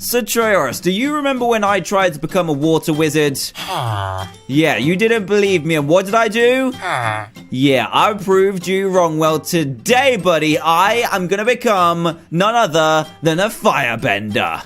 So, Troyorus, do you remember when I tried to become a water wizard? Yeah, you didn't believe me, and what did I do? Yeah, I proved you wrong. Well, today, buddy, I am gonna become none other than a firebender.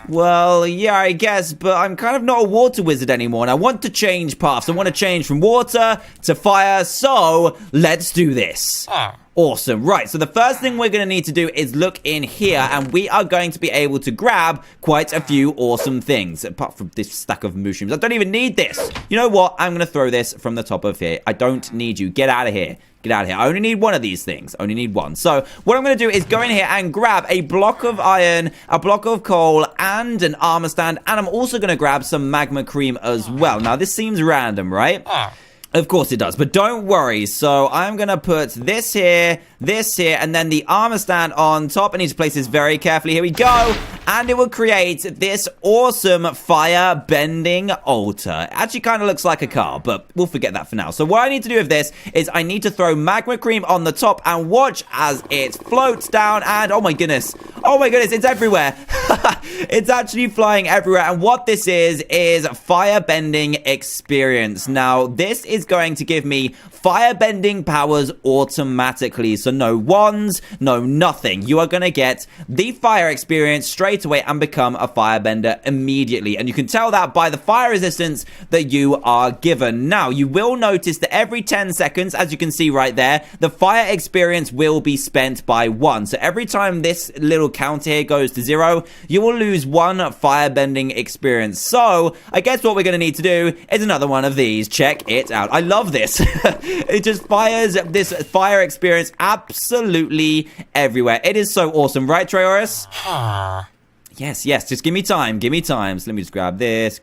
Well, yeah, I guess, but I'm kind of not a water wizard anymore, and I want to change paths. I want to change from water to fire, so let's do this. Awesome. Right, so the first thing we're going to need to do is look in here, and we are going to be able to grab quite a few awesome things, apart from this stack of mushrooms. I don't even need this. You know what? I'm going to throw this from the top of here. I don't need you. Get out of here. Get out of here. I only need one of these things. I only need one. So what I'm going to do is go in here and grab a block of iron, a block of coal, and an armor stand. And I'm also going to grab some magma cream as well. Now, this seems random, right? Of course it does, but don't worry. So I'm going to put this here, and then the armor stand on top. I need to place this very carefully. Here we go. And it will create this awesome fire-bending altar. It actually kind of looks like a car, but we'll forget that for now. So what I need to do with this is I need to throw magma cream on the top and watch as it floats down. And oh my goodness, it's everywhere. It's actually flying everywhere. And what this is fire-bending experience. Now, this is going to give me fire-bending powers automatically. So no wands, no nothing. You are going to get the fire experience straight away and become a firebender immediately. And you can tell that by the fire resistance that you are given. Now, you will notice that every 10 seconds, as you can see right there, the fire experience will be spent by 1. So every time this little counter here goes to 0, you will lose 1 firebending experience. So I guess what we're going to need to do is another one of these. Check it out. I love this. It just fires this fire experience absolutely everywhere. It is so awesome, right, Troyorus? Yes, just give me time. So let me just grab this,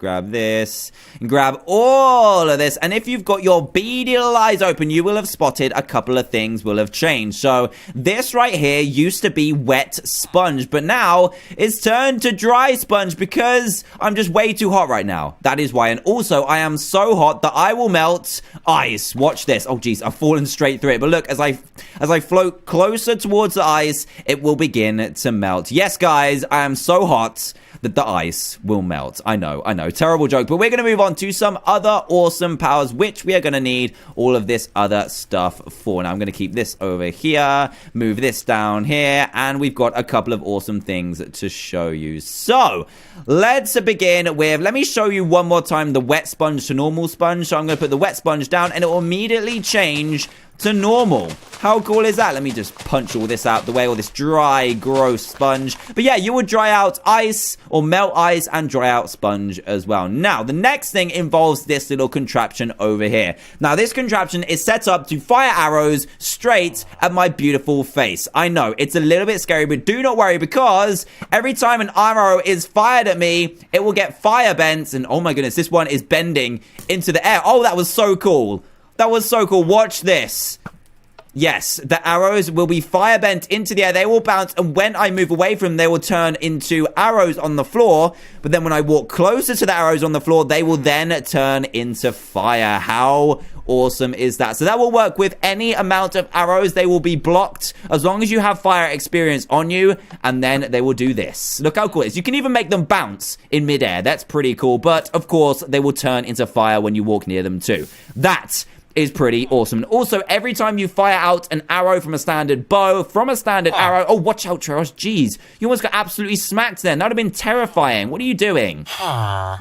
and grab all of this. And if you've got your beady little eyes open, you will have spotted a couple of things will have changed. So this right here used to be wet sponge, but now it's turned to dry sponge because I'm just way too hot right now. That is why. And also, I am so hot that I will melt ice. Watch this. Oh, geez, I've fallen straight through it. But look, as I float closer towards the ice, it will begin to melt. Yes, guys, I am so hot that the ice will melt. I know, terrible joke, but we're going to move on to some other awesome powers, which we are going to need all of this other stuff for. Now, I'm going to keep this over here, move this down here, and we've got a couple of awesome things to show you. So, let's begin with, let me show you one more time the wet sponge to normal sponge. So, I'm going to put the wet sponge down, and it will immediately change to normal. How cool is that? Let me just punch all this out the way, all this dry, gross sponge. But yeah, you would dry out ice or melt ice and dry out sponge as well. Now, the next thing involves this little contraption over here. Now, this contraption is set up to fire arrows straight at my beautiful face. I know, it's a little bit scary, but do not worry because every time an arrow is fired at me, it will get fire bent. And oh my goodness, this one is bending into the air. Oh, that was so cool. That was so cool. Watch this. Yes, the arrows will be fire bent into the air. They will bounce, and when I move away from them, they will turn into arrows on the floor. But then when I walk closer to the arrows on the floor, they will then turn into fire. How awesome is that? So that will work with any amount of arrows. They will be blocked as long as you have fire experience on you, and then they will do this. Look how cool it is. You can even make them bounce in midair. That's pretty cool. But, of course, they will turn into fire when you walk near them too. That is pretty awesome. Also, every time you fire out an arrow from a standard bow, arrow... Oh, watch out, Trash. Jeez. You almost got absolutely smacked then. That would have been terrifying. What are you doing?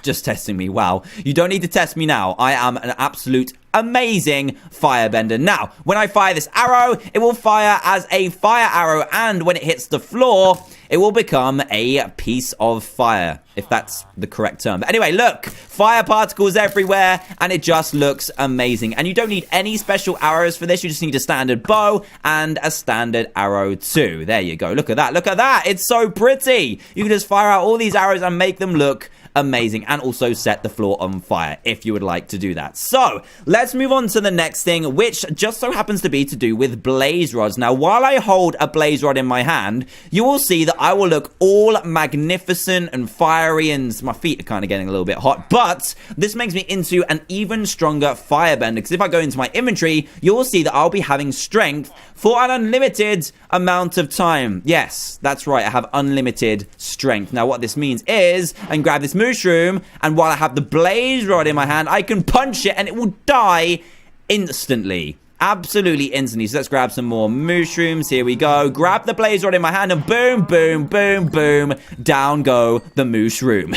Just testing me. Wow. You don't need to test me now. I am an absolute amazing firebender. Now, when I fire this arrow, it will fire as a fire arrow, and when it hits the floor, it will become a piece of fire, if that's the correct term. But anyway, look, fire particles everywhere, and it just looks amazing. And you don't need any special arrows for this. You just need a standard bow and a standard arrow too. There you go. Look at that. Look at that. It's so pretty. You can just fire out all these arrows and make them look amazing. And also set the floor on fire if you would like to do that. So, let's move on to the next thing, which just so happens to be to do with blaze rods. Now, while I hold a blaze rod in my hand, you will see that I will look all magnificent and fiery, and my feet are kind of getting a little bit hot, but this makes me into an even stronger firebender, because if I go into my inventory, you will see that I'll be having strength for an unlimited amount of time. Yes, that's right, I have unlimited strength. Now, what this means is, and grab this mushroom, and while I have the blaze rod in my hand, I can punch it, and it will die instantly. Absolutely instantly. So let's grab some more mushrooms. Here we go. Grab the blaze rod in my hand and boom, boom, boom, boom. Down go the mushroom.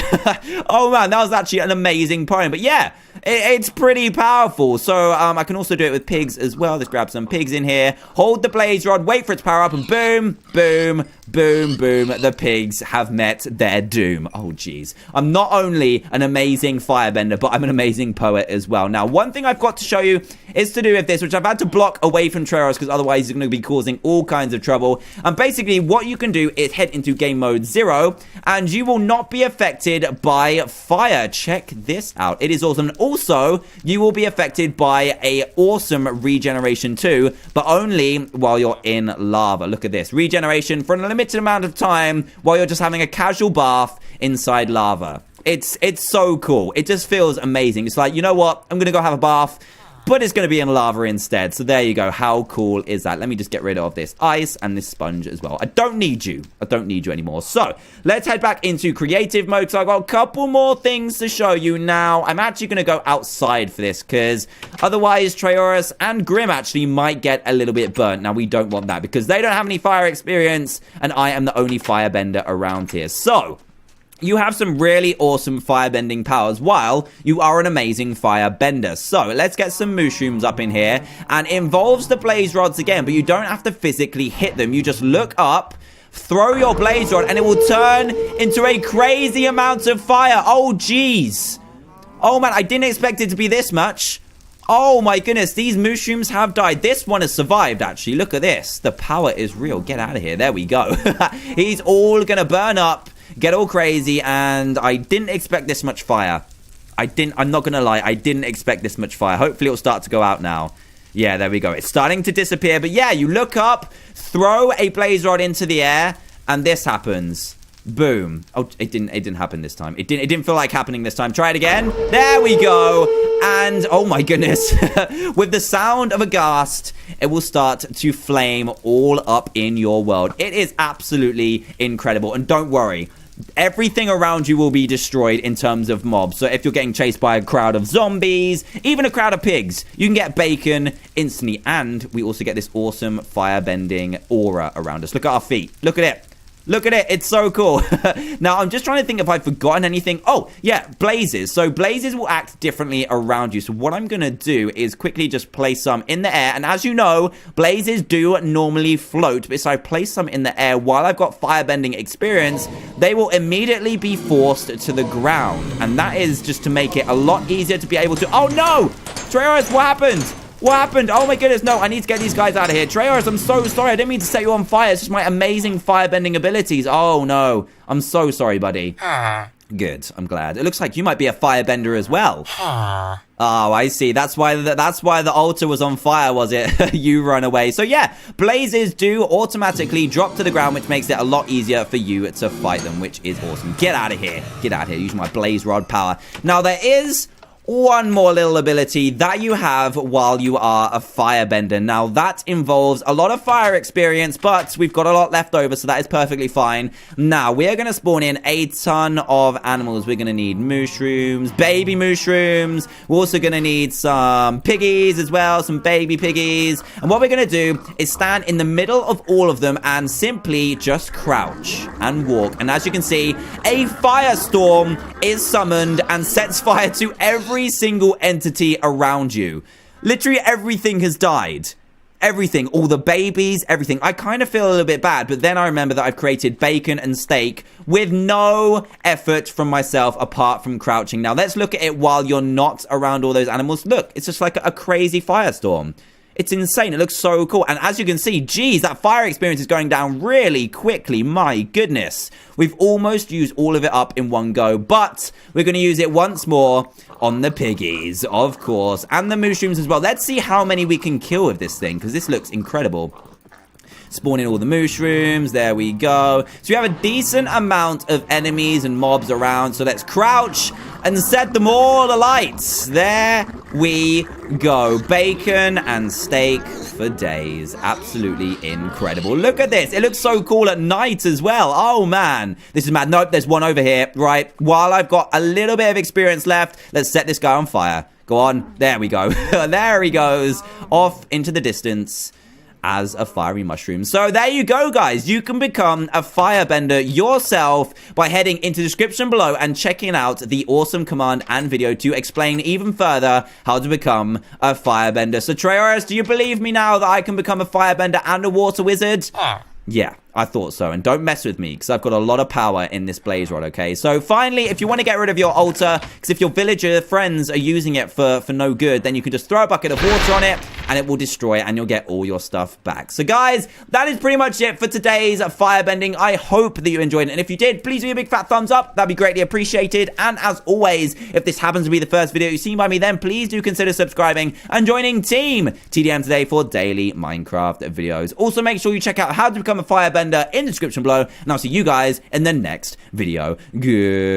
Oh man, that was actually an amazing poem. But yeah, it's pretty powerful. So I can also do it with pigs as well. Let's grab some pigs in here. Hold the blaze rod, wait for it to power up, and boom, boom, boom, boom. The pigs have met their doom. Oh geez. I'm not only an amazing firebender, but I'm an amazing poet as well. Now, one thing I've got to show you is to do with this, which I've had to block away from Treoros because otherwise he's going to be causing all kinds of trouble. And basically what you can do is head into game mode 0 and you will not be affected by fire. Check this out. It is awesome. And also you will be affected by a awesome regeneration too, but only while you're in lava. Look at this. Regeneration for an unlimited amount of time while you're just having a casual bath inside lava. It's so cool. It just feels amazing. It's like, you know what? I'm going to go have a bath, but it's going to be in lava instead. So there you go. How cool is that? Let me just get rid of this ice and this sponge as well. I don't need you. I don't need you anymore. So let's head back into creative mode. So I've got a couple more things to show you now. I'm actually going to go outside for this because otherwise Treoros and Grim actually might get a little bit burnt. Now we don't want that because they don't have any fire experience and I am the only firebender around here. So you have some really awesome firebending powers while you are an amazing firebender. So let's get some mushrooms up in here. And it involves the blaze rods again, but you don't have to physically hit them. You just look up, throw your blaze rod, and it will turn into a crazy amount of fire. Oh, jeez. Oh, man, I didn't expect it to be this much. Oh, my goodness, these mushrooms have died. This one has survived, actually. Look at this. The power is real. Get out of here. There we go. He's all gonna burn up, get all crazy, and I didn't expect this much fire. I'm not gonna lie, I didn't expect this much fire. Hopefully it'll start to go out now. Yeah, there we go. It's starting to disappear, but yeah, you look up, throw a blaze rod into the air, and this happens. Boom. Oh, it didn't happen this time. It didn't feel like happening this time. Try it again. There we go. And oh my goodness, with the sound of a ghast, it will start to flame all up in your world. It is absolutely incredible. And don't worry, everything around you will be destroyed in terms of mobs. So if you're getting chased by a crowd of zombies, even a crowd of pigs, you can get bacon instantly. And we also get this awesome firebending aura around us. Look at our feet. Look at it. Look at it. It's so cool. Now, I'm just trying to think if I've forgotten anything. Oh, yeah, blazes. So blazes will act differently around you. So what I'm going to do is quickly just place some in the air. And as you know, blazes do normally float. But if I place some in the air while I've got firebending experience, they will immediately be forced to the ground. And that is just to make it a lot easier to be able to... Oh, no! Treoros, what happened? What happened? Oh my goodness, no, I need to get these guys out of here. Treoros, I'm so sorry. I didn't mean to set you on fire. It's just my amazing firebending abilities. Oh no, I'm so sorry, buddy. Good, I'm glad. It looks like you might be a firebender as well. Oh, I see. That's why the altar was on fire, was it? You run away. So yeah, blazes do automatically drop to the ground, which makes it a lot easier for you to fight them, which is awesome. Get out of here. Get out of here. Use my blaze rod power. Now, there is one more little ability that you have while you are a firebender. Now, that involves a lot of fire experience, but we've got a lot left over, so that is perfectly fine. Now, we are going to spawn in a ton of animals. We're going to need mushrooms, baby mushrooms. We're also going to need some piggies as well, some baby piggies. And what we're going to do is stand in the middle of all of them and simply just crouch and walk. And as you can see, a firestorm is summoned and sets fire to every single entity around you. Literally everything has died. Everything, all the babies, everything. I kind of feel a little bit bad, but then I remember that I've created bacon and steak with no effort from myself apart from crouching. Now let's look at it while you're not around all those animals. Look, it's just like a crazy firestorm. It's insane. It looks so cool. And as you can see, geez, that fire experience is going down really quickly. My goodness. We've almost used all of it up in one go, but we're going to use it once more on the piggies, of course, and the mushrooms as well. Let's see how many we can kill with this thing, because this looks incredible. Spawning all the mushrooms. There we go. So we have a decent amount of enemies and mobs around. So let's crouch and set them all alight. There we go. Bacon and steak for days. Absolutely incredible. Look at this. It looks so cool at night as well. Oh, man. This is mad. Nope, there's one over here. Right. While I've got a little bit of experience left, let's set this guy on fire. Go on. There we go. There he goes. Off into the distance as a fiery mushroom. So there you go, guys. You can become a firebender yourself by heading into the description below and checking out the awesome command and video to explain even further how to become a firebender. So Treoris, do you believe me now that I can become a firebender and a water wizard? Yeah, I thought so. And don't mess with me, because I've got a lot of power in this blaze rod, okay? So finally, if you want to get rid of your altar, because if your villager friends are using it for no good, then you can just throw a bucket of water on it, and it will destroy it, and you'll get all your stuff back. So guys, that is pretty much it for today's firebending. I hope that you enjoyed it. And if you did, please give me a big fat thumbs up. That'd be greatly appreciated. And as always, if this happens to be the first video you've seen by me, then please do consider subscribing and joining Team TDM today for daily Minecraft videos. Also, make sure you check out how to become a firebender in the description below, and I'll see you guys in the next video. Goodbye.